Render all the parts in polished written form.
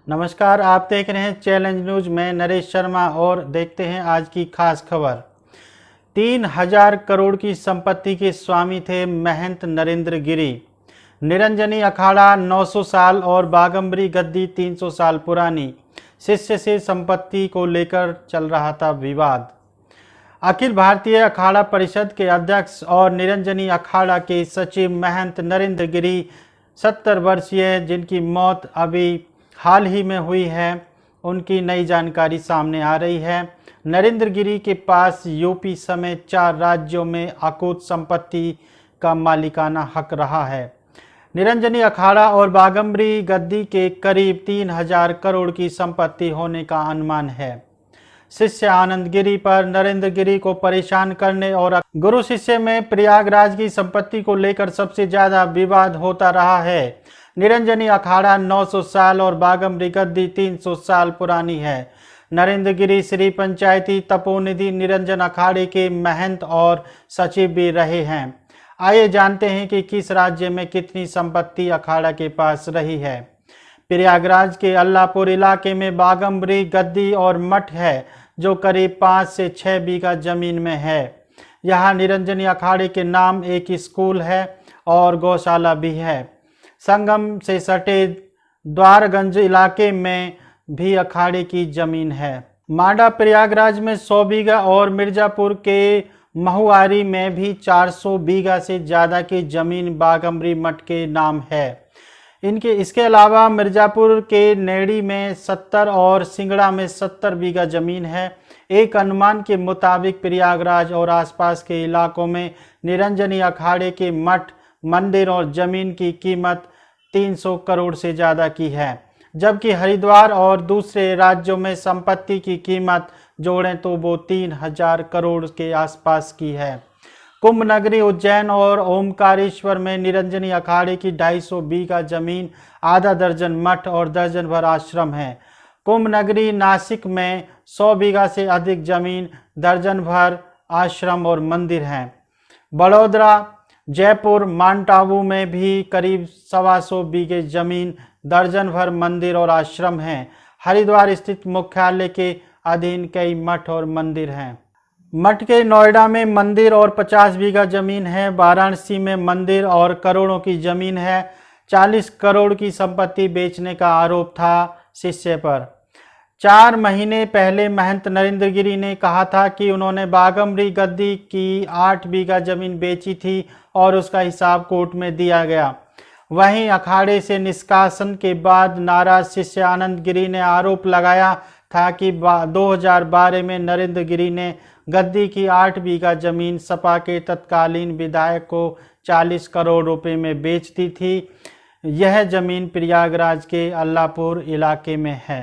नमस्कार, आप देख रहे हैं चैलेंज न्यूज। मैं नरेश शर्मा और देखते हैं आज की खास खबर। 3000 करोड़ की संपत्ति के स्वामी थे महंत नरेंद्र गिरी। निरंजनी अखाड़ा 900 साल और बागंबरी गद्दी 300 साल पुरानी। शिष्य से संपत्ति को लेकर चल रहा था विवाद। अखिल भारतीय अखाड़ा परिषद के अध्यक्ष और निरंजनी अखाड़ा के सचिव महंत नरेंद्र गिरी 70 वर्षीय, जिनकी मौत अभी हाल ही में हुई है, उनकी नई जानकारी सामने आ रही है। नरेंद्र गिरी के पास यूपी समेत 4 राज्यों में अकूत संपत्ति का मालिकाना हक रहा है। निरंजनी अखाड़ा और बागंबरी गद्दी के करीब 3000 करोड़ की संपत्ति होने का अनुमान है। शिष्य आनंद गिरी पर नरेंद्र गिरी को परेशान करने और गुरु शिष्य में प्रयागराज की संपत्ति को लेकर सबसे ज्यादा विवाद होता रहा है। निरंजनी अखाड़ा 900 साल और बागंबरी गद्दी 300 साल पुरानी है। नरेंद्र गिरी श्री पंचायती तपोनिधि निरंजन अखाड़े के महंत और सचिव भी रहे हैं। आइए जानते हैं कि किस राज्य में कितनी संपत्ति अखाड़ा के पास रही है। प्रयागराज के अल्लाहपुर इलाके में बागंबरी गद्दी और मठ है, जो करीब 5 से 6 बीघा जमीन में है। यहाँ निरंजनी अखाड़े के नाम एक स्कूल है और गौशाला भी है। संगम से सटे द्वारगंज इलाके में भी अखाड़े की जमीन है। मांडा प्रयागराज में 100 बीघा और मिर्जापुर के महुआरी में भी 400 बीघा से ज़्यादा की जमीन बागंबरी मठ के नाम है। इसके अलावा मिर्जापुर के नेड़ी में 70 और सिंगड़ा में 70 बीघा जमीन है। एक अनुमान के मुताबिक प्रयागराज और आसपास के इलाकों में निरंजनी अखाड़े के मठ, मंदिर और जमीन की कीमत 300 करोड़ से ज़्यादा की है, जबकि हरिद्वार और दूसरे राज्यों में संपत्ति की कीमत जोड़ें तो वो 3000 करोड़ के आसपास की है। कुंभ नगरी उज्जैन और ओमकारेश्वर में निरंजनी अखाड़े की 250 बीघा जमीन, आधा दर्जन मठ और दर्जन भर आश्रम है। कुंभ नगरी नासिक में 100 बीघा से अधिक जमीन, दर्जन भर आश्रम और मंदिर हैं। बड़ौदा, जयपुर, माउंट आबू में भी करीब 125 बीघे जमीन, दर्जन भर मंदिर और आश्रम हैं। हरिद्वार स्थित मुख्यालय के अधीन कई मठ और मंदिर हैं। मठ के नोएडा में मंदिर और 50 बीघा जमीन है। वाराणसी में मंदिर और करोड़ों की जमीन है। 40 करोड़ की संपत्ति बेचने का आरोप था शिष्य पर। 4 महीने पहले महंत नरेंद्र गिरी ने कहा था कि उन्होंने बागंबरी गद्दी की 8 बीघा जमीन बेची थी और उसका हिसाब कोर्ट में दिया गया। वहीं अखाड़े से निष्कासन के बाद नाराज शिष्य आनंद गिरी ने आरोप लगाया था कि 2012 में नरेंद्र गिरी ने गद्दी की 8 बीघा जमीन सपा के तत्कालीन विधायक को 40 करोड़ रुपए में बेच दी थी। यह जमीन प्रयागराज के अल्लाहपुर इलाके में है।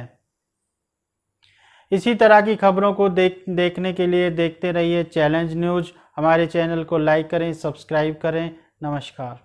इसी तरह की खबरों को देखने के लिए देखते रहिए चैलेंज न्यूज। हमारे चैनल को लाइक करें, सब्सक्राइब करें। नमस्कार।